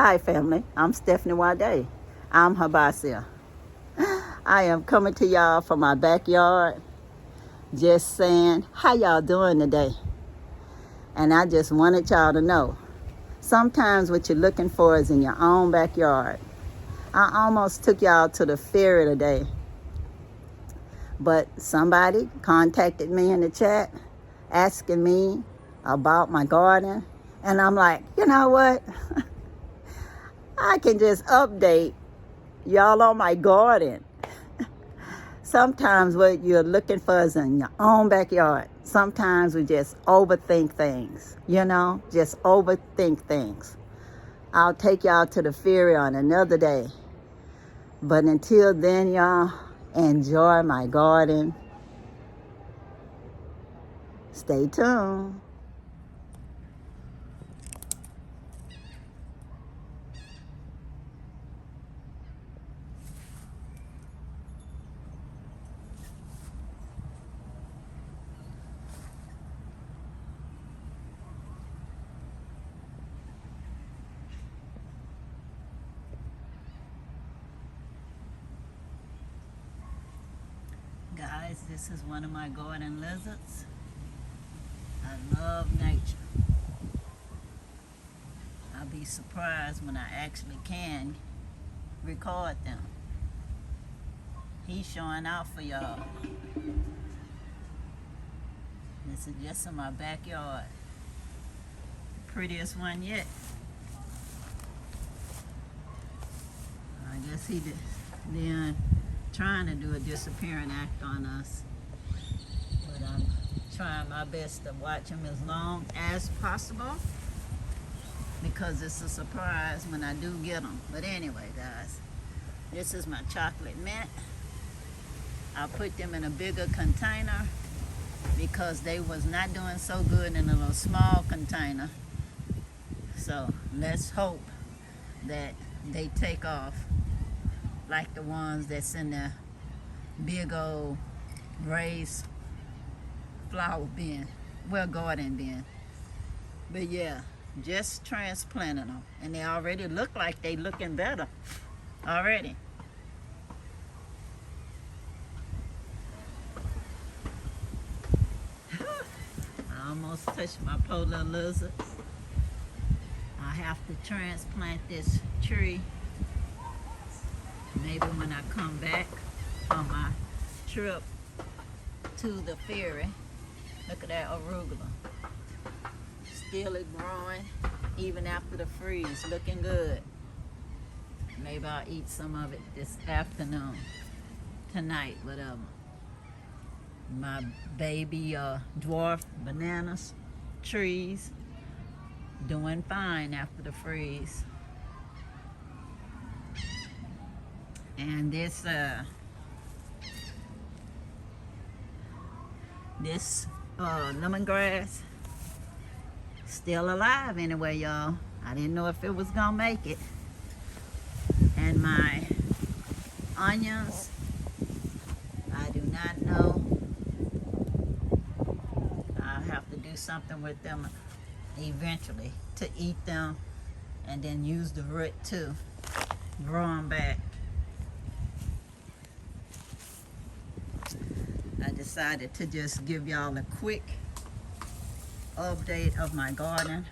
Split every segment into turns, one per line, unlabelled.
Hi family, I'm SNwadiei. I'm Habasia. I am coming to y'all from my backyard, just saying, how y'all doing today? And I just wanted y'all to know, sometimes what you're looking for is in your own backyard. I almost took y'all to the ferry today, but somebody contacted me in the chat asking me about my garden, and I'm like, you know what? I can just update y'all on my garden. Sometimes what you're looking for is in your own backyard. Sometimes we just overthink things, just overthink things. I'll take y'all to the ferry on another day. But until then, y'all, enjoy my garden. Stay tuned. Guys, this is one of my garden lizards. I love nature. I'll be surprised when I actually can record them. He's showing out for y'all. This is just in my backyard. Prettiest one yet. I guess he then trying to do a disappearing act on us. But I'm trying my best to watch him as long as possible, because it's a surprise when I do get them. But anyway, guys, this is my chocolate mint. I put them in a bigger container because they was not doing so good in a little small container. So let's hope that they take off like the ones that's in the big old raised flower bin, garden bin. But yeah, just transplanted them, and they already look like they looking better already. I almost touched my polar lizards. I have to transplant this tree maybe when I come back on my trip to the ferry. Look at that arugula. Still is growing even after the freeze, looking good. Maybe I'll eat some of it this afternoon, tonight, whatever. My baby dwarf bananas trees doing fine after the freeze. And this lemongrass still alive anyway, y'all. I didn't know if it was gonna make it. And my onions, I do not know. I'll have to do something with them eventually to eat them, and then use the root to grow them back. I decided to just give y'all a quick update of my garden.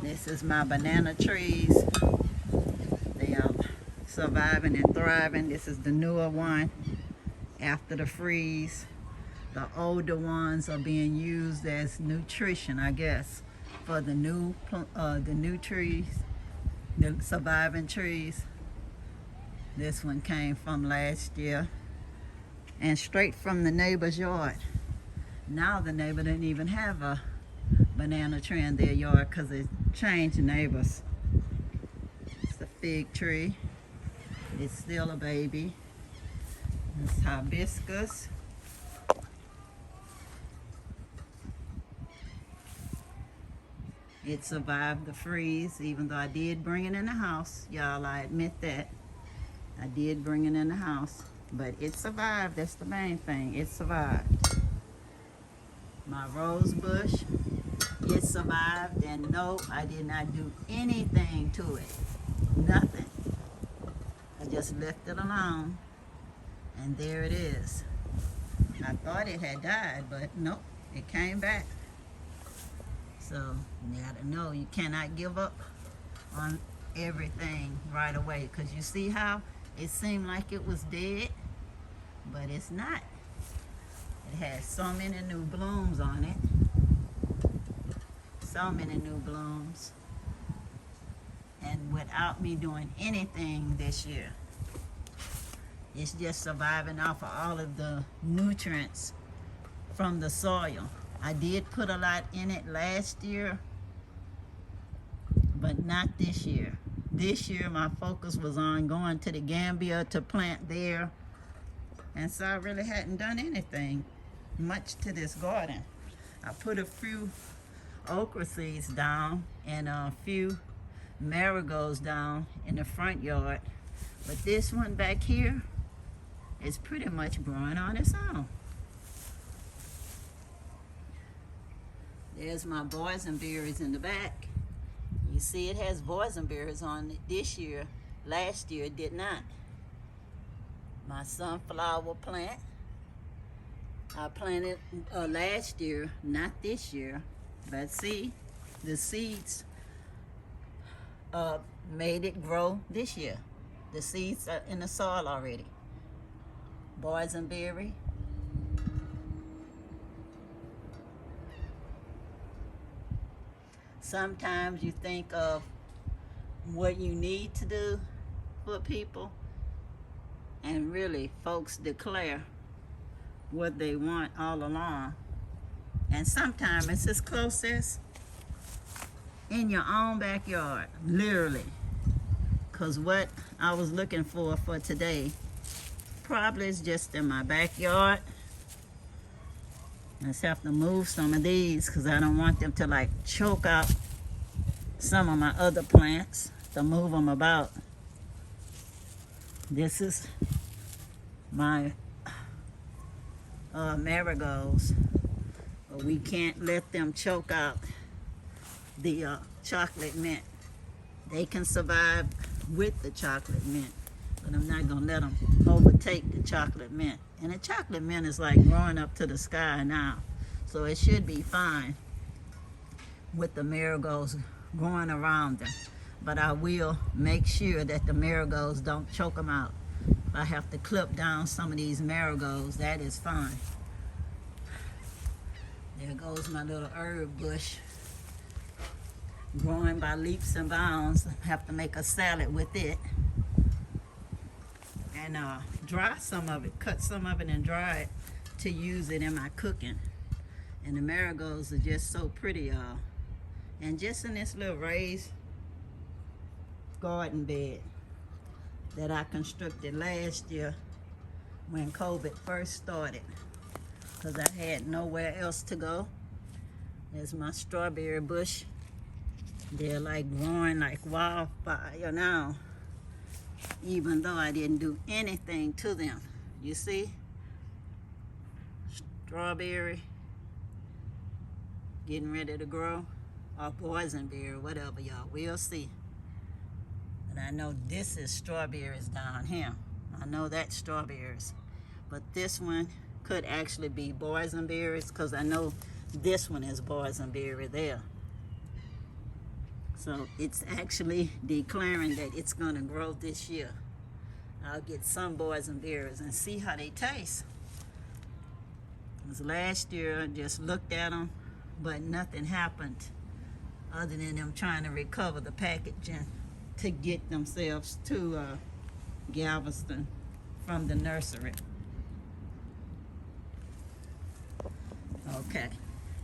This is my banana trees. They are surviving and thriving. This is the newer one after the freeze. The older ones are being used as nutrition, I guess, for the new trees, the surviving trees. This one came from last year and straight from the neighbor's yard. Now the neighbor didn't even have a banana tree in their yard because they changed neighbors. It's a fig tree. It's still a baby. It's hibiscus. It survived the freeze, even though I did bring it in the house. Y'all, I admit that. I did bring it in the house, but it survived. That's the main thing. It survived. My rose bush it survived, and no, I did not do anything to it. Nothing. I just left it alone, and there it is. I thought it had died, but nope, it came back. So you gotta know you cannot give up on everything right away, because you see how it seemed like it was dead, but it's not. It has so many new blooms on it. So many new blooms. And without me doing anything this year. It's just surviving off of all of the nutrients from the soil. I did put a lot in it last year, but not this year. This year my focus was on going to the Gambia to plant there. And so I really hadn't done anything much to this garden. I put a few okra seeds down and a few marigolds down in the front yard. But this one back here is pretty much growing on its own. There's my boysenberries in the back. You see it has boysenberries on it this year. Last year it did not. My sunflower plant, I planted last year, not this year. But see, the seeds made it grow this year. The seeds are in the soil already. Boysenberry. Sometimes you think of what you need to do for people, and really folks declare what they want all along. And sometimes it's as close as in your own backyard, literally. Because what I was looking for today probably is just in my backyard. I just have to move some of these because I don't want them to like choke out some of my other plants, to move them about. This is my marigolds. But we can't let them choke out the chocolate mint. They can survive with the chocolate mint, but I'm not gonna let them overtake the chocolate mint. And the chocolate mint is like growing up to the sky now, so it should be fine with the marigolds growing around them. But I will make sure that the marigolds don't choke them out. If I have to clip down some of these marigolds, that is fine. There goes my little herb bush, growing by leaps and bounds. I have to make a salad with it. And dry some of it, cut some of it and dry it to use it in my cooking. And the marigolds are just so pretty, y'all. And just in this little raised garden bed that I constructed last year when COVID first started, because I had nowhere else to go. There's my strawberry bush. They're like growing like wildfire now, even though I didn't do anything to them. You see? Strawberry getting ready to grow, or boysenberry, whatever, y'all. We'll see. And I know this is strawberries down here. I know that's strawberries. But this one could actually be boysenberries, because I know this one is boysenberry there. So it's actually declaring that it's going to grow this year. I'll get some boysenberries and see how they taste. Because last year I just looked at them, but nothing happened other than them trying to recover the packaging to get themselves to Galveston from the nursery. Okay,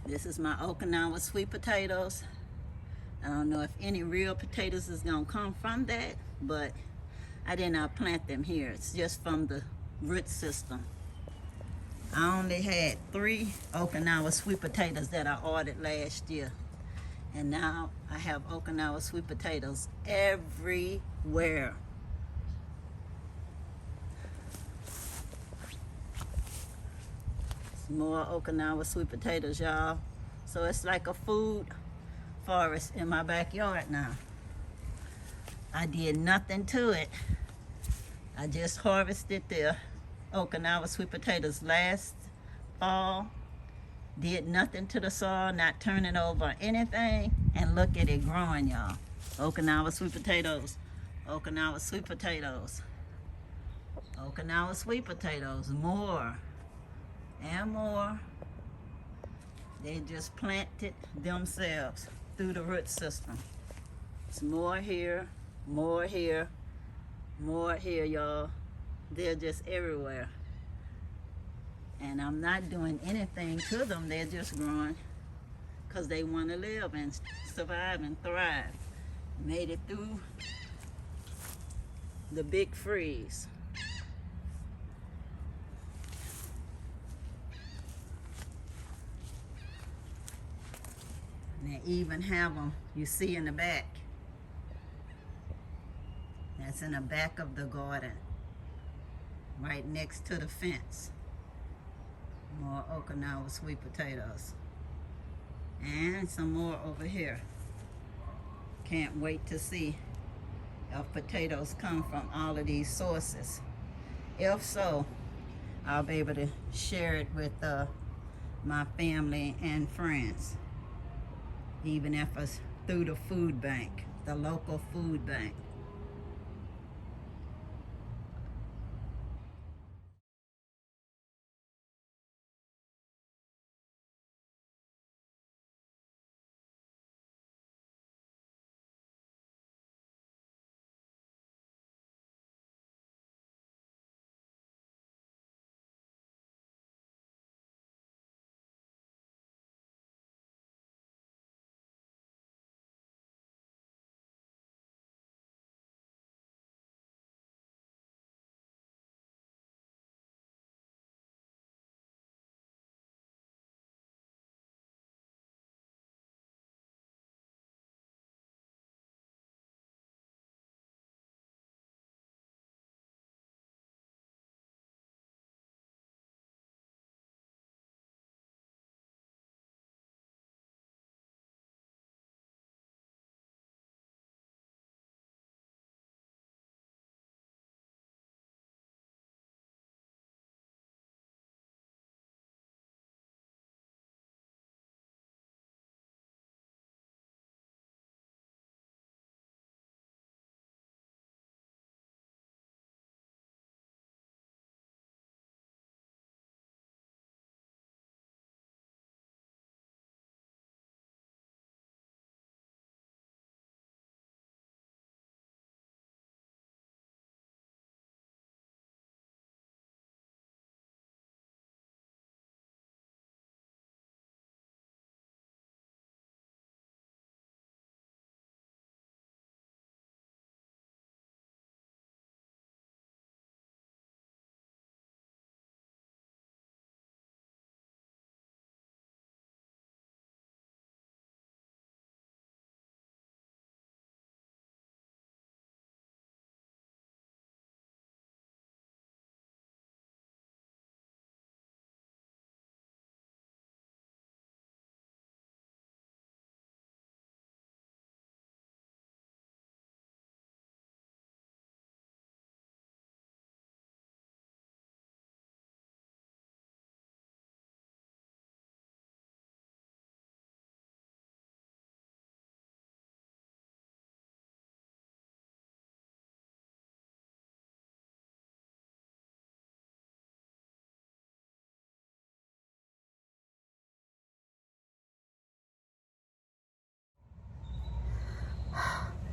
this is my Okinawa sweet potatoes. I don't know if any real potatoes is gonna come from that, but I did not plant them here. It's just from the root system. I only had 3 Okinawa sweet potatoes that I ordered last year. And now I have Okinawa sweet potatoes everywhere. Some more Okinawa sweet potatoes, y'all. So it's like a food forest in my backyard now. I did nothing to it. I just harvested the Okinawa sweet potatoes last fall. Did nothing to the soil, not turning over anything, and look at it growing, y'all. Okinawa sweet potatoes, Okinawa sweet potatoes, Okinawa sweet potatoes, more and more. They just planted themselves through the root system. It's more here, more here, more here, y'all. They're just everywhere. And I'm not doing anything to them. They're just growing because they want to live and survive and thrive. Made it through the big freeze. And they even have them, you see in the back. That's in the back of the garden, right next to the fence. More Okinawa sweet potatoes. And some more over here. Can't wait to see if potatoes come from all of these sources. If so, I'll be able to share it with my family and friends. Even if it's through the food bank, the local food bank.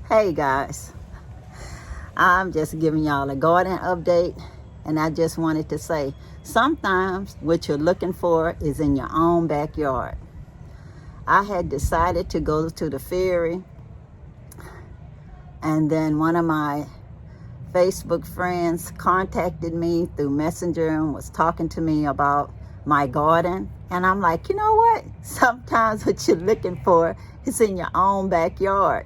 Hey guys, I'm just giving y'all a garden update, and I just wanted to say, sometimes what you're looking for is in your own backyard. I had decided to go to the ferry, and then one of my Facebook friends contacted me through Messenger and was talking to me about my garden. And I'm like, you know what? Sometimes what you're looking for is in your own backyard.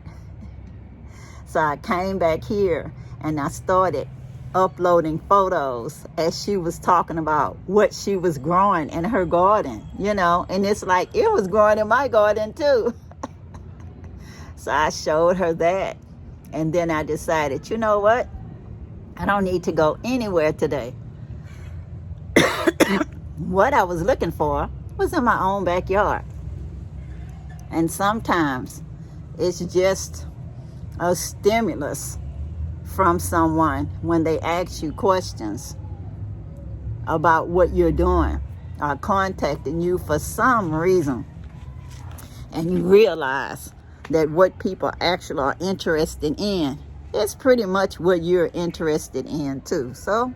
So I came back here and I started uploading photos as she was talking about what she was growing in her garden, and it's like it was growing in my garden too. So I showed her that, and then I decided, you know what? I don't need to go anywhere today. What I was looking for was in my own backyard. And sometimes it's just a stimulus from someone when they ask you questions about what you're doing or contacting you for some reason, and you realize that what people actually are interested in is pretty much what you're interested in too. So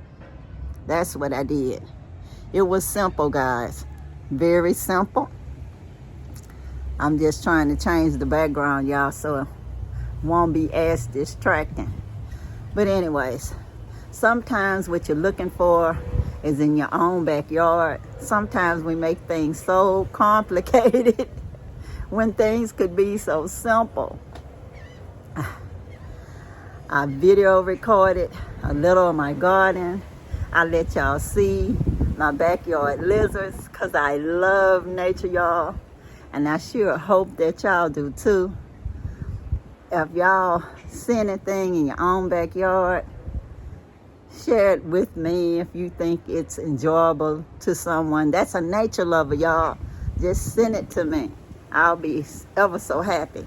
that's what I did. It was simple, guys. Very simple. I'm just trying to change the background, y'all, so it won't be as distracting. But anyways, sometimes what you're looking for is in your own backyard. Sometimes we make things so complicated when things could be so simple. I video recorded a little of my garden. I let y'all see my backyard lizards because I love nature, y'all. And I sure hope that y'all do too. If y'all see anything in your own backyard, share it with me if you think it's enjoyable to someone that's a nature lover, y'all. Just send it to me. I'll be ever so happy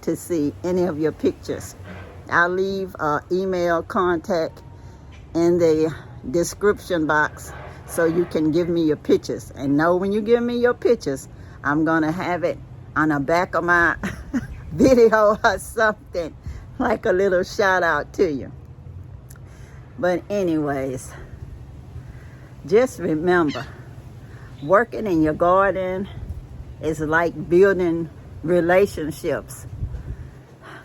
to see any of your pictures. I'll leave email contact in the description box so you can give me your pictures. And know when you give me your pictures, I'm going to have it on the back of my video or something, like a little shout out to you. But anyways, just remember, working in your garden is like building relationships.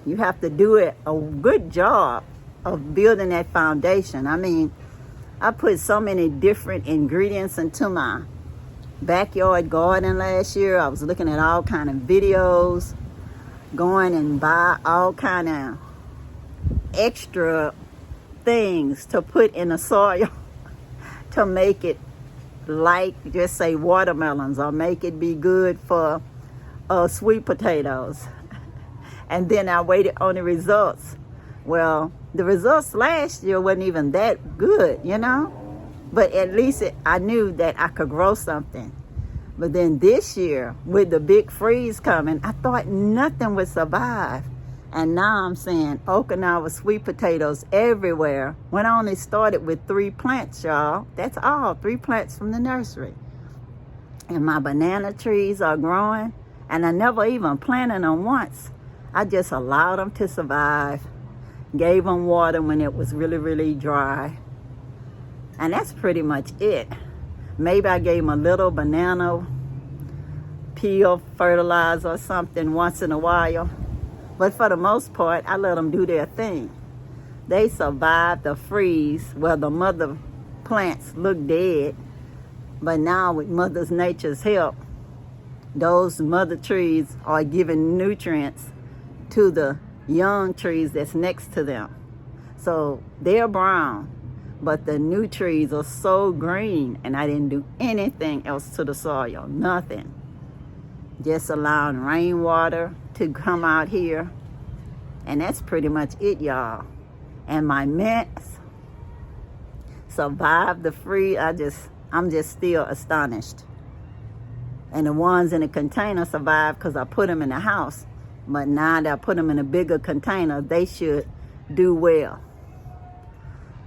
You have to do a good job of building that foundation. I mean, I put so many different ingredients into my backyard garden last year. I was looking at all kind of videos, going and buy all kind of extra things to put in the soil to make it like, just say, watermelons, or make it be good for sweet potatoes. And then I waited on the results. Well, the results last year wasn't even that good, but at least I knew that I could grow something. But then this year, with the big freeze coming, I thought nothing would survive. And now I'm seeing Okinawa sweet potatoes everywhere, when I only started with 3 plants, y'all. That's all, 3 plants from the nursery. And my banana trees are growing, and I never even planted them once. I just allowed them to survive, gave them water when it was really, really dry. And that's pretty much it. Maybe I gave them a little banana peel fertilizer or something once in a while. But for the most part, I let them do their thing. They survived the freeze. Well, the mother plants look dead. But now with Mother Nature's help, those mother trees are giving nutrients to the young trees that's next to them. So they're brown, but the new trees are so green, and I didn't do anything else to the soil, nothing. Just allowing rainwater to come out here, and that's pretty much it, y'all. And my mints survived the freeze. I'm just still astonished. And the ones in the container survived because I put them in the house. But now that I put them in a bigger container, they should do well.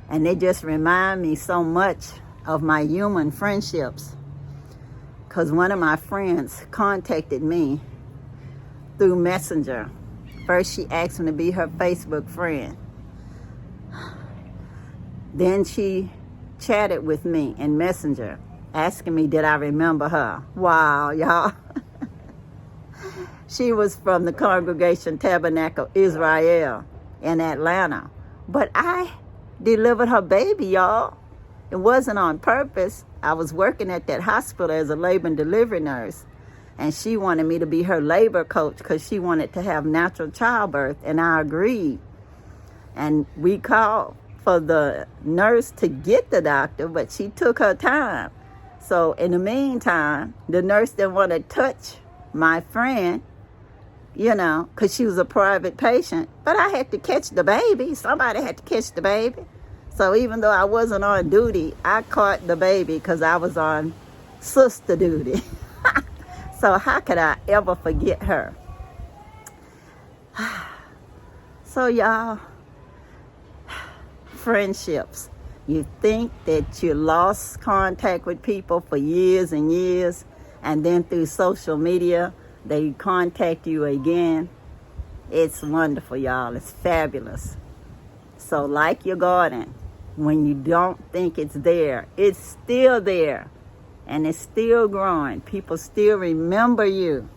And they just remind me so much of my human friendships. Because one of my friends contacted me through Messenger. First, she asked me to be her Facebook friend. Then she chatted with me in Messenger, asking me, did I remember her? Wow, y'all. She was from the Congregation Tabernacle Israel in Atlanta. But I delivered her baby, y'all. It wasn't on purpose. I was working at that hospital as a labor and delivery nurse. And she wanted me to be her labor coach because she wanted to have natural childbirth. And I agreed. And we called for the nurse to get the doctor, but she took her time. So in the meantime, the nurse didn't want to touch my friend, you know, because she was a private patient. But I had to catch the baby. Somebody had to catch the baby. So even though I wasn't on duty, I caught the baby because I was on sister duty. So how could I ever forget her? So y'all, friendships. You think that you lost contact with people for years and years, and then through social media, they contact you again. It's wonderful, y'all. It's fabulous. So like your garden, when you don't think it's there, it's still there. And it's still growing. People still remember you.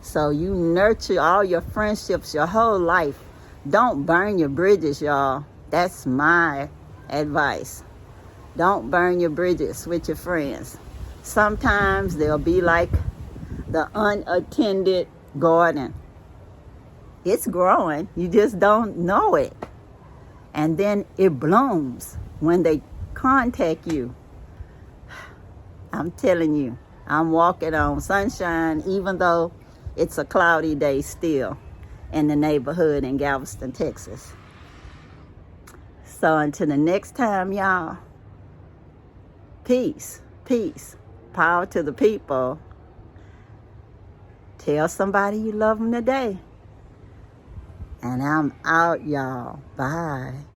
So you nurture all your friendships your whole life. Don't burn your bridges, y'all. That's my advice. Don't burn your bridges with your friends. Sometimes they'll be like the unattended garden. It's growing. You just don't know it. And then it blooms when they contact you. I'm telling you, I'm walking on sunshine, even though it's a cloudy day still in the neighborhood in Galveston, Texas. So until the next time, y'all, peace, peace, power to the people. Tell somebody you love them today. And I'm out, y'all. Bye.